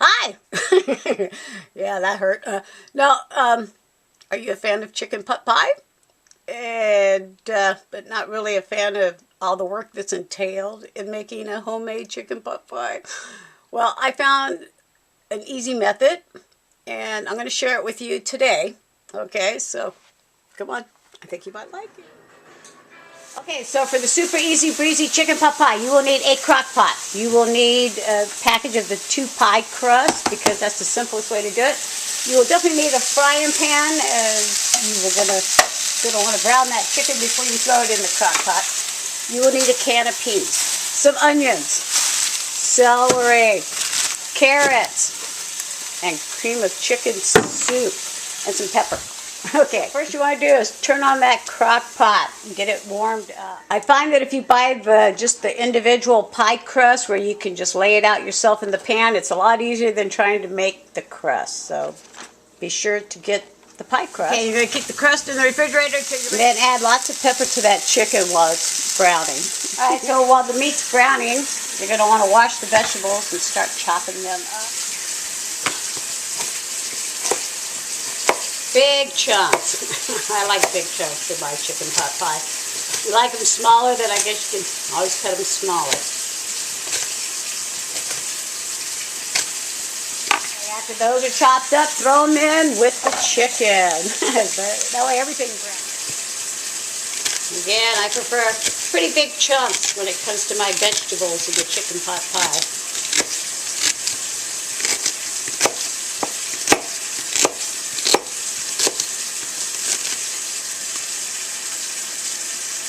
Hi! Yeah, that hurt. No, are you a fan of chicken pot pie? But not really a fan of all the work that's entailed in making a homemade chicken pot pie? Well, I found an easy method, and I'm going to share it with you today. Okay, so come on. I think you might like it. Okay, so for the super easy breezy chicken pot pie, you will need a crock pot. You will need a package of the 2 pie crusts because that's the simplest way to do it. You will definitely need a frying pan as you were going to want to brown that chicken before you throw it in the crock pot. You will need a can of peas, some onions, celery, carrots, and cream of chicken soup, and some pepper. Okay, first you want to do is turn on that crock pot and get it warmed up. I find that if you buy just the individual pie crust where you can just lay it out yourself in the pan, it's a lot easier than trying to make the crust. So be sure to get the pie crust. Okay, you're going to keep the crust in the refrigerator till you're ready. And then add lots of pepper to that chicken while it's browning. Alright, so while the meat's browning, you're going to want to wash the vegetables and start chopping them up. Big chunks. I like big chunks in my chicken pot pie. If you like them smaller, then I guess you can always cut them smaller. Okay, after those are chopped up, throw them in with the chicken. That way everything's brown. Again, I prefer pretty big chunks when it comes to my vegetables in the chicken pot pie.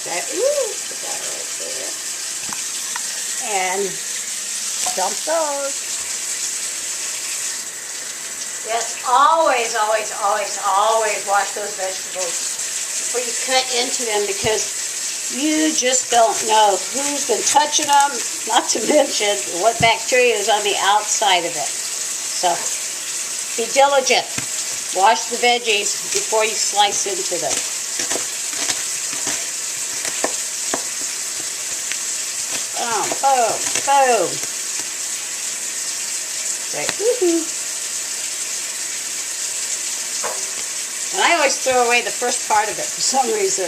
Put that right there. And dump those. Yes, always wash those vegetables before you cut into them because you just don't know who's been touching them, not to mention what bacteria is on the outside of it. So be diligent. Wash the veggies before you slice into them. Boom, boom, boom. Say, woohoo. And I always throw away the first part of it for some reason.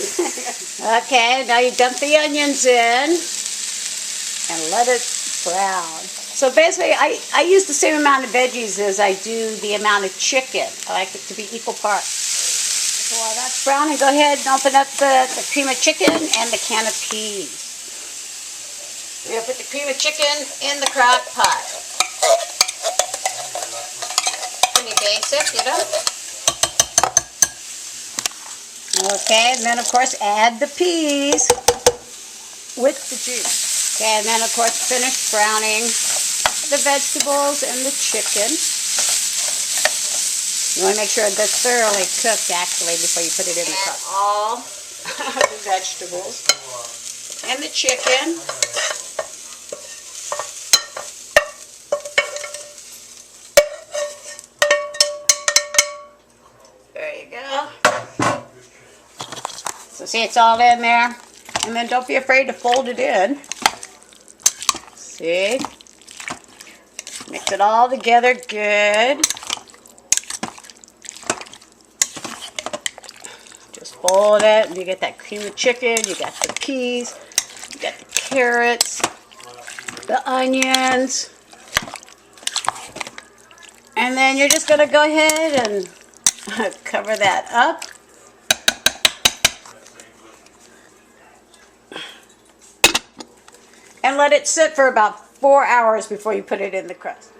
Okay, now you dump the onions in and let it brown. So basically, I use the same amount of veggies as I do the amount of chicken. I like it to be equal parts. So while that's browning, go ahead and open up the cream of chicken and the can of peas. We're going to put the cream of chicken in the crock pot. Pretty basic, you know? Okay, and then of course add the peas with the juice. Okay, and then of course finish browning the vegetables and the chicken. You want to make sure they're thoroughly cooked actually before you put it in the crock. All the vegetables and the chicken. So see, it's all in there. And then don't be afraid to fold it in. See? Mix it all together good. Just fold it. And you get that cream of chicken. You got the peas. You got the carrots. The onions. And then you're just going to go ahead and cover that up. And let it sit for about 4 hours before you put it in the crust.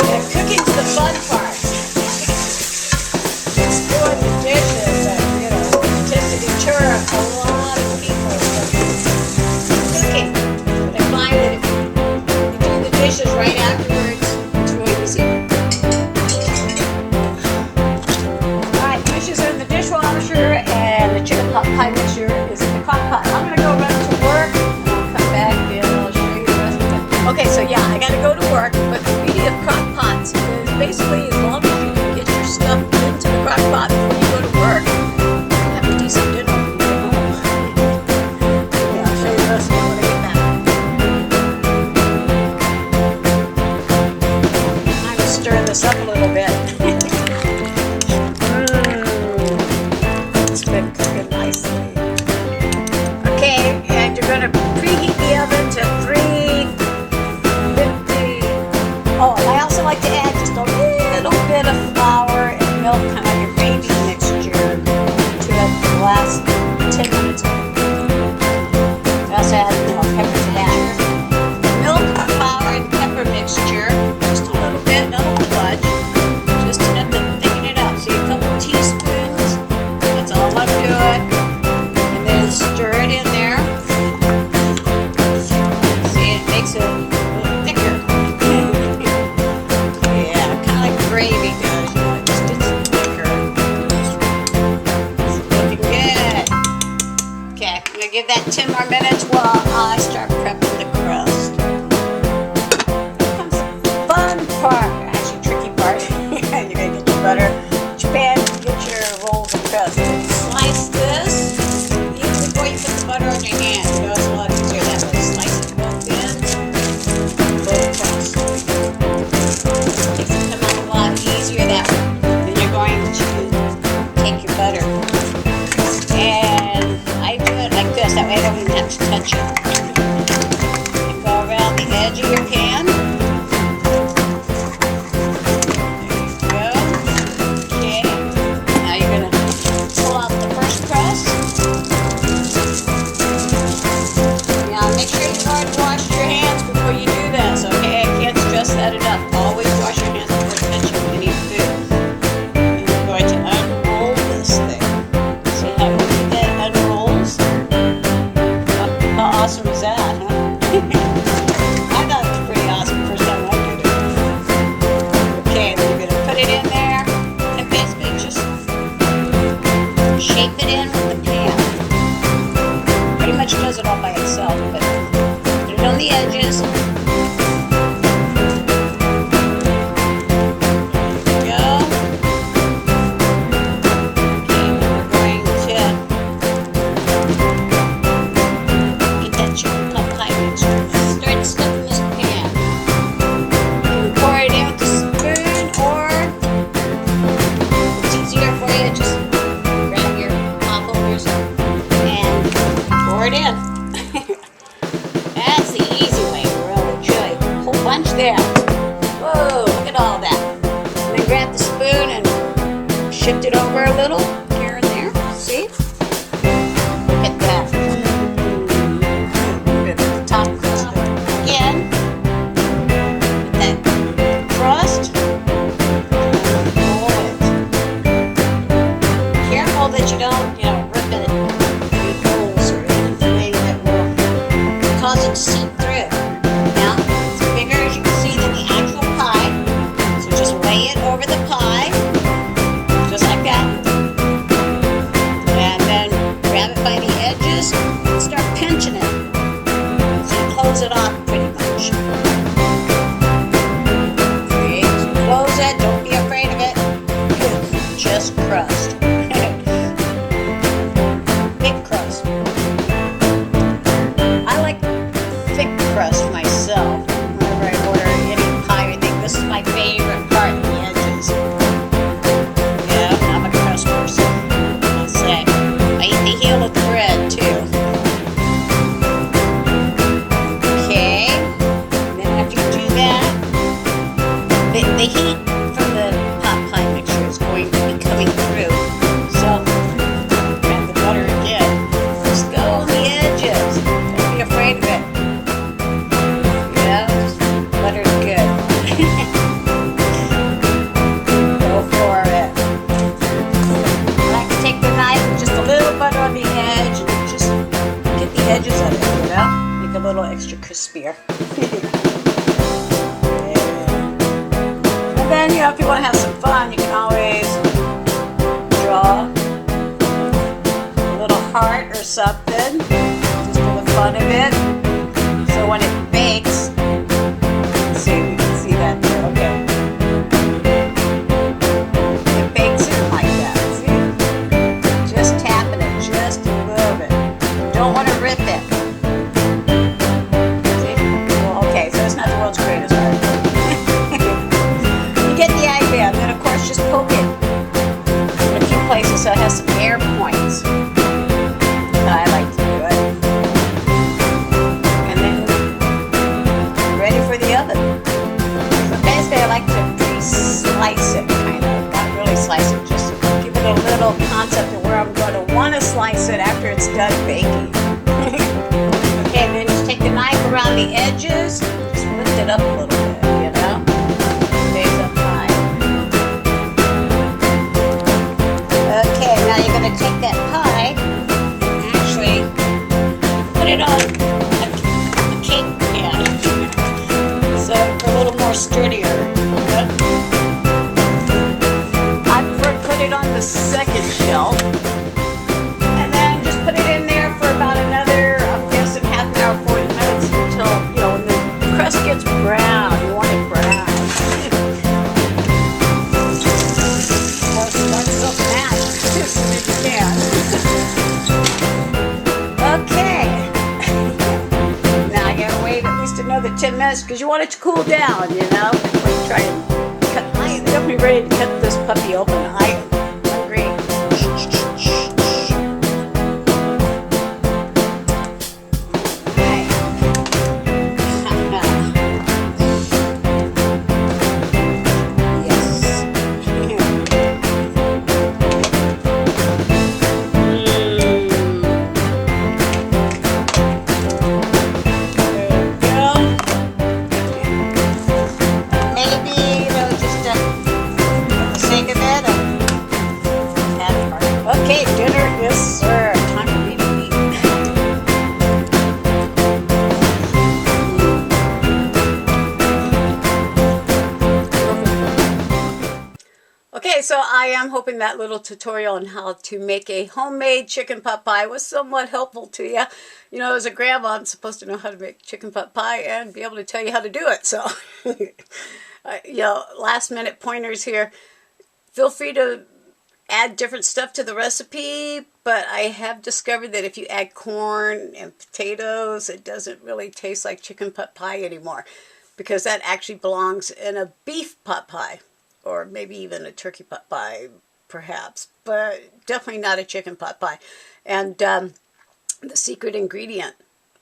Yeah, cooking's the fun part. It's doing the dishes and, you know, tends to deter a lot of people from cooking. But I find that if you do the dishes right afterwards, it's really easy. And the chicken pot pie mixture is in the crock pot. I'm going to go run to work and I'll come back and I'll show you the rest of it. Okay, so yeah, I got to go to work, but the beauty of crock pots is basically as long as you can get your stuff into the crock pot before you go to work, this up a little bit. It's been cooking nicely. Okay, and you're going to preheat the oven to 350. Oh, and I also like to add just a little bit of flour and milk, kind of like a gravy mixture, to the last 10 minutes. I also add pepper to that. Milk, flour, and pepper mixture, just a little bit, not a whole bunch, just enough to thicken it up. So a couple teaspoons, that's all I'm doing, and then stir it in there. See, it makes it a little thicker. Yeah, kind of like gravy does, you know, it just gets thicker. It's looking good. Okay, I'm going to give that 10 more minutes while I start prepping the crust. Here comes the fun part, actually tricky part. You're going to get your butter, your pan, get your rolls of crust. Slice this, even before you put the butter on your hand. You know, it's a lot easier that way. Slice it real thin, roll crust. Makes it come out a lot easier that way. Then you're going to take your butter. And I do it like this, that way I don't even have to touch it. And go around the edge of your pan. There you go. Okay. Now you're going to pull out the first crust. Now make sure you already wash your hands before you do this, okay? I can't stress that enough. Always wash your hands before touching any food. And you're going to unroll this thing. See how easy that unrolls? How awesome is that, huh? I thought it was pretty awesome the first time I did it. Okay, then you're going to put it in there and basically just shape it in with the pan. Pretty much does it all by itself, but put it on the edges. There you go. Okay, now we're going to heat that chicken pot pie mixture. Start stuffing this pan. You can pour it in with a spoon, or it's easier for you, just grab your pop holders and pour it in. That's the easy way, really, truly. A whole bunch there. Whoa, look at all that. And then grab the spoon and shift it over a little, here and there. See? Look at that. Look at the top crust again. Get that crust. Roll it. Careful that you don't, rip it in holes or anything that will cause it to seep through. Now, it's bigger, as you can see, than the actual pie. So just lay it over the pie, just like that. And then grab it by the edges and start pinching it. So you close it off pretty much. Okay, so close it, don't be afraid of it. It's just crust. Big crust. I like thick crust myself. Whenever I order any pie or anything, this is my favorite part, the edges. Yeah, I'm a crust person, I'll say. I eat the heel of the bread too. Okay, then after you do that, the heat from the pot pie mixture is going to be coming through. So, grab the butter again. Just go on the edges. Don't be afraid of it. Yeah, just butter it good. Go for it. I like to take the knife with just a little butter on the edge and just get the edges of it, Make it a little extra crispier. And then, if you want to have some fun, you can always draw a little heart or something, just for the fun of it. So when it bakes, let's see if we can see that there, okay. It bakes in like that, see? Just tapping it just a little bit. Don't want to rip it. See? Well, okay, so it's not the world's greatest art. You get the idea. it's done baking. Okay, then just take the knife around the edges, just lift it up a little bit, you know? Stays up high. Okay, now you're going to take that pie and actually put it on a cake pan, so for a little more sturdier. Okay? I prefer to put it on the second shelf, and then just put it in there for about another, I'm guessing, half an hour, 40 minutes until, you know, when the crust gets brown. You want it brown. Or start soaking that as soon as you can. Okay. Now I gotta wait at least another 10 minutes because you want it to cool down, you know, before you try to cut. I am definitely ready to cut this puppy open. I am hungry. Okay, dinner is served. Time for me to eat. Okay, so I am hoping that little tutorial on how to make a homemade chicken pot pie was somewhat helpful to you. You know, as a grandma, I'm supposed to know how to make chicken pot pie and be able to tell you how to do it. So, you know, last minute pointers here. Feel free to add different stuff to the recipe, but I have discovered that if you add corn and potatoes, it doesn't really taste like chicken pot pie anymore, because that actually belongs in a beef pot pie, or maybe even a turkey pot pie, perhaps, but definitely not a chicken pot pie. And the secret ingredient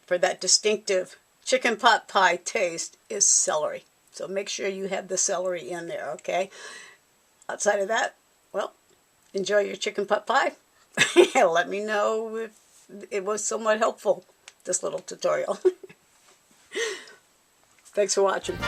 for that distinctive chicken pot pie taste is celery. So make sure you have the celery in there, okay? Outside of that, well, enjoy your chicken pot pie. Let me know if it was somewhat helpful, this little tutorial. Thanks for watching.